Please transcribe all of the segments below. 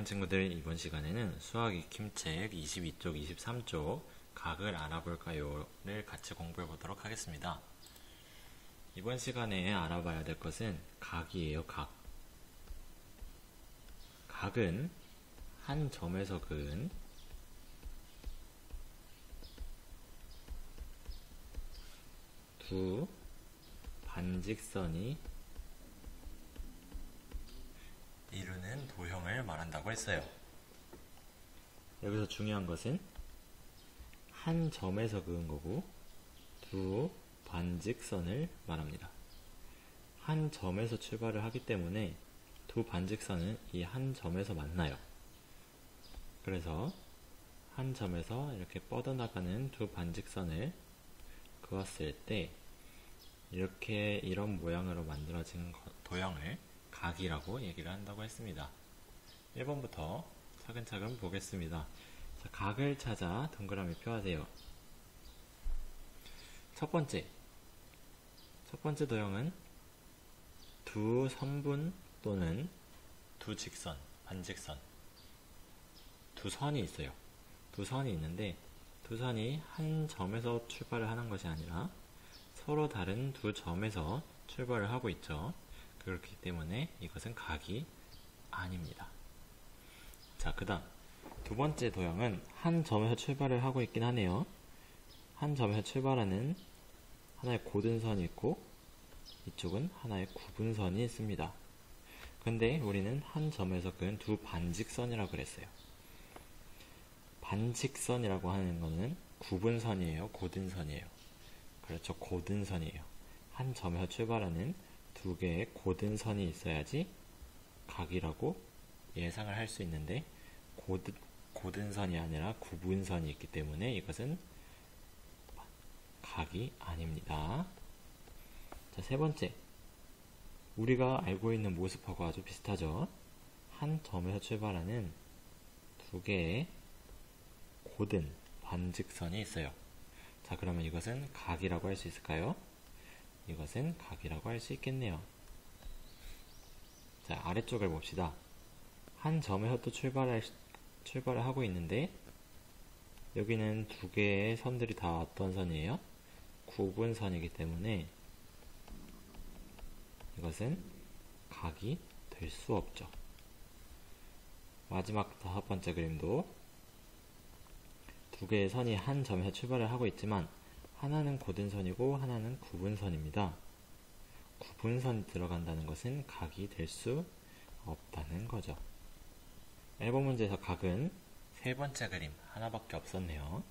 1학년 친구들, 이번 시간에는 수학 익힘책 22쪽, 23쪽 각을 알아볼까요를 같이 공부해 보도록 하겠습니다. 이번 시간에 알아봐야 될 것은 각이에요. 각은 한 점에서 그은 두 반직선이 이루는 도형을 말한다고 했어요. 여기서 중요한 것은 한 점에서 그은 거고 두 반직선을 말합니다. 한 점에서 출발을 하기 때문에 두 반직선은 이 한 점에서 만나요. 그래서 한 점에서 이렇게 뻗어나가는 두 반직선을 그었을 때 이런 모양으로 만들어진 도형을 각이라고 얘기를 한다고 했습니다. 1번부터 차근차근 보겠습니다. 자, 각을 찾아 동그라미 펴하세요. 첫 번째 도형은 두 선분 또는 두 직선, 반직선, 두 선이 있어요. 두 선이 있는데 두 선이 한 점에서 출발을 하는 것이 아니라 서로 다른 두 점에서 출발을 하고 있죠. 그렇기 때문에 이것은 각이 아닙니다. 자, 그 다음 두 번째 도형은 한 점에서 출발을 하고 있긴 하네요. 한 점에서 출발하는 하나의 고든선이 있고 이쪽은 하나의 구분선이 있습니다. 근데 우리는 한 점에서 그은 두 반직선이라고 그랬어요. 반직선이라고 하는 거는 구분선이에요, 고든선이에요? 그렇죠, 고든선이에요. 한 점에서 출발하는 두 개의 고든선이 있어야지 각이라고 예상을 할 수 있는데 고든선이 아니라 구분선이 있기 때문에 이것은 각이 아닙니다. 자, 세 번째, 우리가 알고 있는 모습하고 아주 비슷하죠. 한 점에서 출발하는 두 개의 고든 반직선이 있어요. 자, 그러면 이것은 각이라고 할 수 있을까요? 이것은 각이라고 할 수 있겠네요. 자, 아래쪽을 봅시다. 한 점에서 또 출발을 하고 있는데 여기는 두 개의 선들이 다 어떤 선이에요? 구분선이기 때문에 이것은 각이 될 수 없죠. 마지막 다섯 번째 그림도 두 개의 선이 한 점에서 출발을 하고 있지만 하나는 고든선이고 하나는 구분선입니다. 구분선이 들어간다는 것은 각이 될 수 없다는 거죠. 1번 문제에서 각은 세 번째 그림 하나밖에 없었네요.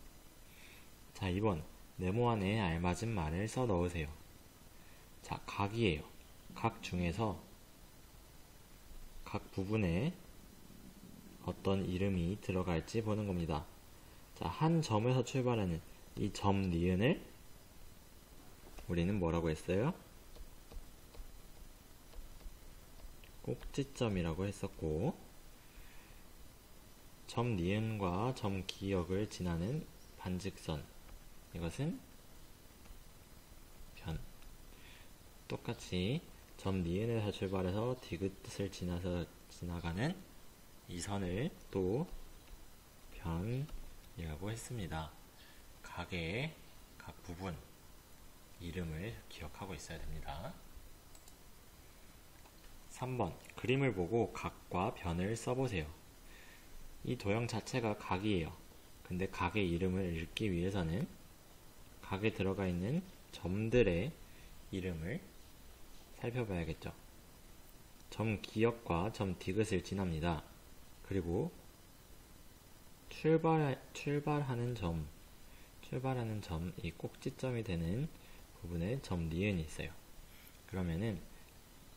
자, 2번 네모 안에 알맞은 말을 써 넣으세요. 자, 각이에요. 각 중에서 각 부분에 어떤 이름이 들어갈지 보는 겁니다. 자, 한 점에서 출발하는 이 점 니은을 우리는 뭐라고 했어요? 꼭지점이라고 했었고, 점 니은과 점 기역을 지나는 반직선, 이것은 변. 똑같이 점 니은에서 출발해서 디귿을 지나서 지나가는 이 선을 또 변이라고 했습니다. 각의 각 부분 이름을 기억하고 있어야 됩니다. 3번 그림을 보고 각과 변을 써보세요. 이 도형 자체가 각이에요. 근데 각의 이름을 읽기 위해서는 각에 들어가 있는 점들의 이름을 살펴봐야겠죠. 점 기역과 점 디귿을 지납니다. 그리고 출발하는 점, 이 꼭지점이 되는 부분에 점 니은이 있어요. 그러면은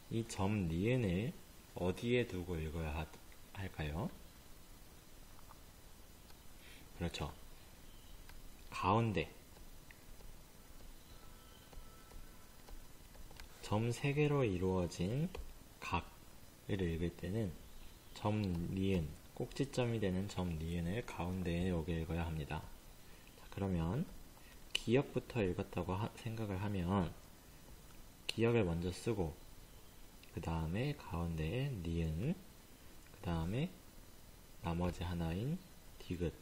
이 점 니은을 어디에 두고 읽어야 할까요? 그렇죠. 가운데. 점 3개로 이루어진 각을 읽을 때는 점 니은, 꼭지점이 되는 점 니은을 가운데에 여기 읽어야 합니다. 자, 그러면 기역부터 읽었다고 생각을 하면 기역을 먼저 쓰고 그 다음에 가운데에 니은, 그 다음에 나머지 하나인 디귿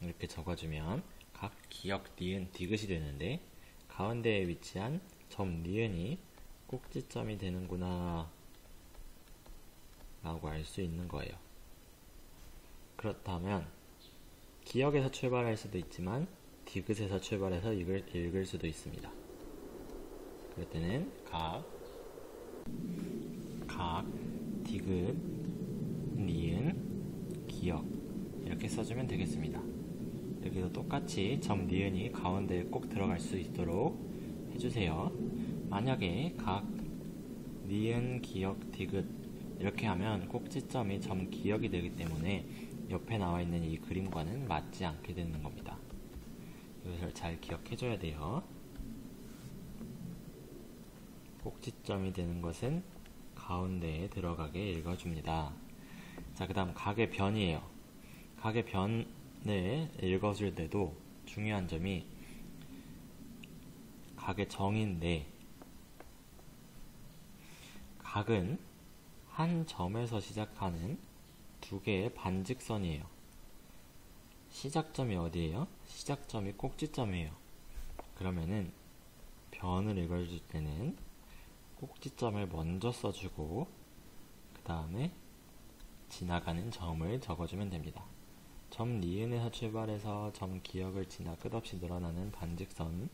이렇게 적어주면 각 기역 니은 디귿이 되는데 가운데에 위치한 점 니은이 꼭지점이 되는구나 라고 알 수 있는 거예요. 그렇다면 기역에서 출발할 수도 있지만 디귿에서 출발해서 읽을 수도 있습니다. 그럴 때는 각 디귿 니은 기역 이렇게 써주면 되겠습니다. 여기도 똑같이 점 니은이 가운데에 꼭 들어갈 수 있도록 해주세요. 만약에 각 니은 기역 디귿 이렇게 하면 꼭지점이 점 기역이 되기 때문에 옆에 나와 있는 이 그림과는 맞지 않게 되는 겁니다. 이것을 잘 기억해줘야 돼요. 꼭지점이 되는 것은 가운데에 들어가게 읽어줍니다. 자, 그 다음 각의 변이에요. 각의 변을 읽어줄 때도 중요한 점이 각의 정의인데 각은 한 점에서 시작하는 두 개의 반직선이에요. 시작점이 어디예요? 시작점이 꼭지점이에요. 그러면은 변을 읽어줄 때는 꼭지점을 먼저 써주고 그 다음에 지나가는 점을 적어주면 됩니다. 점 니은에서 출발해서 점 기역을 지나 끝없이 늘어나는 반직선,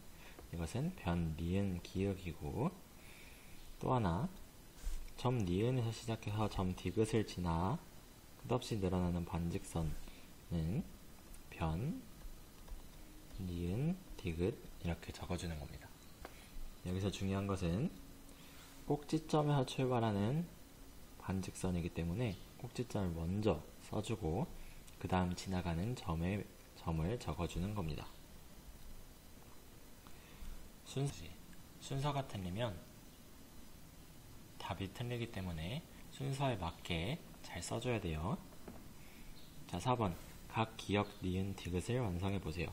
이것은 변 니은 기역이고, 또 하나 점 니은에서 시작해서 점 디귿을 지나 끝없이 늘어나는 반직선은 변 니은 디귿 이렇게 적어주는 겁니다. 여기서 중요한 것은 꼭지점에서 출발하는 반직선이기 때문에 꼭지점을 먼저 써주고 그 다음 지나가는 점을 적어주는 겁니다. 순서가 틀리면 답이 틀리기 때문에 순서에 맞게 잘 써줘야 돼요. 자, 4번 각 기역 니은 디귿을 완성해 보세요.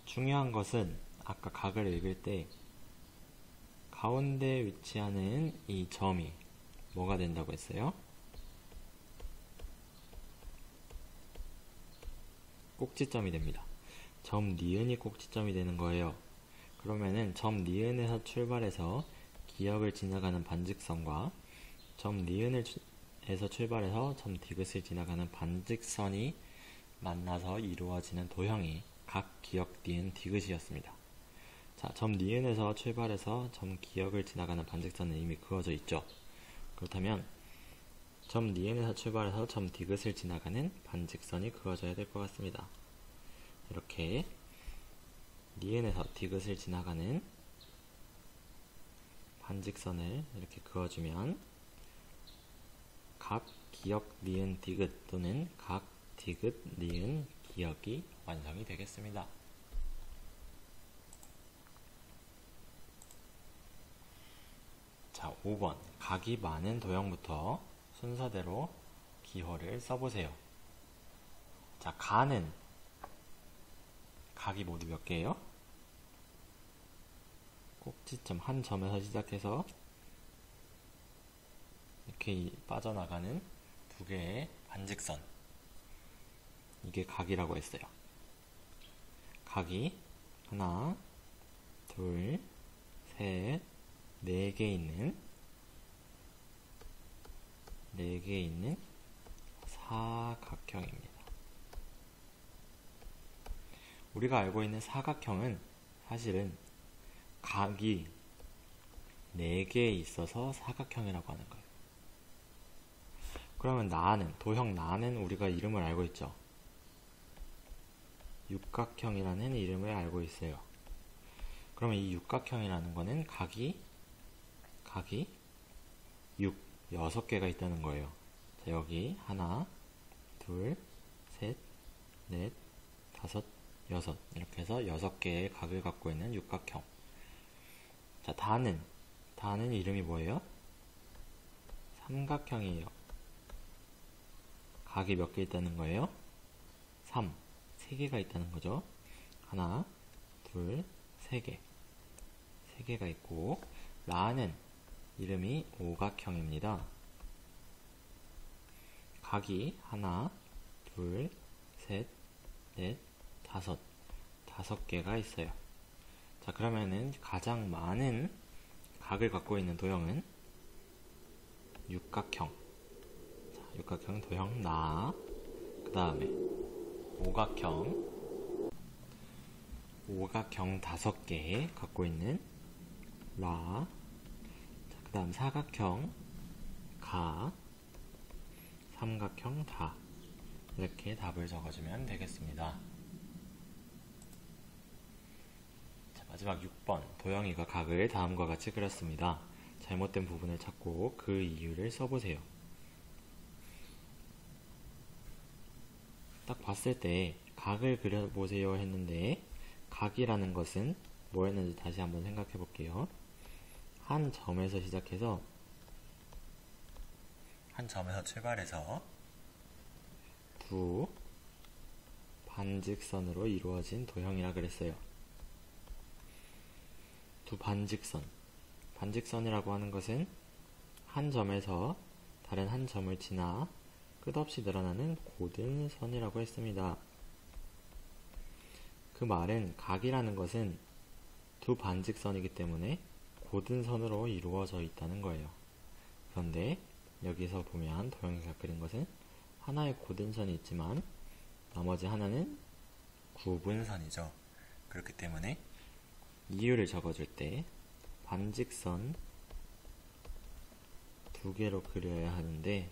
중요한 것은 아까 각을 읽을 때 가운데 위치하는 이 점이 뭐가 된다고 했어요? 꼭지점이 됩니다. 점 니은이 꼭지점이 되는 거예요. 그러면은 점 니은에서 출발해서 기역을 지나가는 반직선과 점 니은에서 출발해서 점 디귿을 지나가는 반직선이 만나서 이루어지는 도형이 각 기역 니은 디귿이었습니다. 자, 점 니은에서 출발해서 점 기역을 지나가는 반직선은 이미 그어져 있죠. 그렇다면 점 니은에서 출발해서 점 디귿을 지나가는 반직선이 그어져야 될 것 같습니다. 이렇게 니은에서 디귿을 지나가는 반직선을 이렇게 그어주면 각 기역 니은 디귿 또는 각 디귿 니은 기역이 완성이 되겠습니다. 자, 5번 각이 많은 도형부터 순서대로 기호를 써보세요. 자, 가는 각이 모두 몇 개예요? 꼭지점 한 점에서 시작해서 이렇게 빠져나가는 두 개의 반직선, 이게 각이라고 했어요. 각이 하나, 둘, 셋, 네 개 있는 사각형입니다. 우리가 알고 있는 사각형은 사실은 각이 4개 있어서 사각형이라고 하는 거예요. 그러면 도형 나는 우리가 이름을 알고 있죠. 육각형이라는 이름을 알고 있어요. 그러면 이 육각형이라는 거는 각이 6개가 있다는 거예요. 자, 여기 하나, 둘, 셋, 넷, 다섯, 여섯 이렇게 해서 6개의 각을 갖고 있는 육각형. 자, 다는 이름이 뭐예요? 삼각형이에요. 각이 몇 개 있다는 거예요? 3개가 있다는 거죠. 하나, 둘, 3개. 3개가 있고, 라는 이름이 오각형입니다. 각이 하나, 둘, 셋, 넷, 다섯 개가 있어요. 자, 그러면은 가장 많은 각을 갖고 있는 도형은 육각형. 자, 육각형 도형 나. 그 다음에 오각형 5개 갖고 있는 라. 자, 그 다음 사각형 가. 삼각형 다. 이렇게 답을 적어주면 되겠습니다. 자, 마지막 6번 도영이가 각을 다음과 같이 그렸습니다. 잘못된 부분을 찾고 그 이유를 써보세요. 딱 봤을 때 각을 그려보세요 했는데 각이라는 것은 뭐였는지 다시 한번 생각해 볼게요. 한 점에서 시작해서 한 점에서 출발해서 두 반직선으로 이루어진 도형이라 그랬어요. 두 반직선. 반직선이라고 하는 것은 한 점에서 다른 한 점을 지나 끝없이 늘어나는 고든선이라고 했습니다. 그 말은 각이라는 것은 두 반직선이기 때문에 고든선으로 이루어져 있다는 거예요. 그런데 여기서 보면 도영이가 그린 것은 하나의 고든선이 있지만 나머지 하나는 구분선이죠. 그렇기 때문에 이유를 적어줄 때 반직선 2개로 그려야 하는데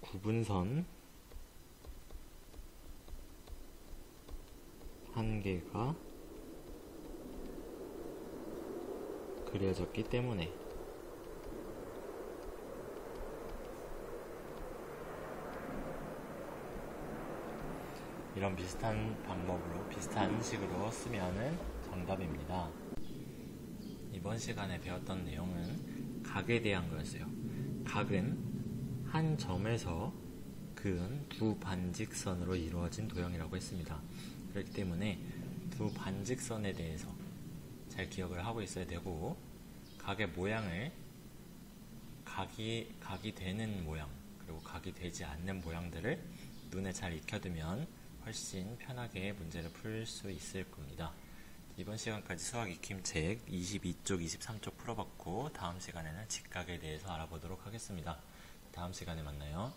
구분선 1개가 그려졌기 때문에 이런 비슷한 방법으로 비슷한 식으로 쓰면 정답입니다. 이번 시간에 배웠던 내용은 각에 대한 거였어요. 각은 한 점에서 그은 두 반직선으로 이루어진 도형이라고 했습니다. 그렇기 때문에 두 반직선에 대해서 잘 기억을 하고 있어야 되고 각의 모양을 각이 되는 모양 그리고 각이 되지 않는 모양들을 눈에 잘 익혀두면 훨씬 편하게 문제를 풀 수 있을 겁니다. 이번 시간까지 수학 익힘책 22쪽, 23쪽 풀어봤고 다음 시간에는 직각에 대해서 알아보도록 하겠습니다. 다음 시간에 만나요.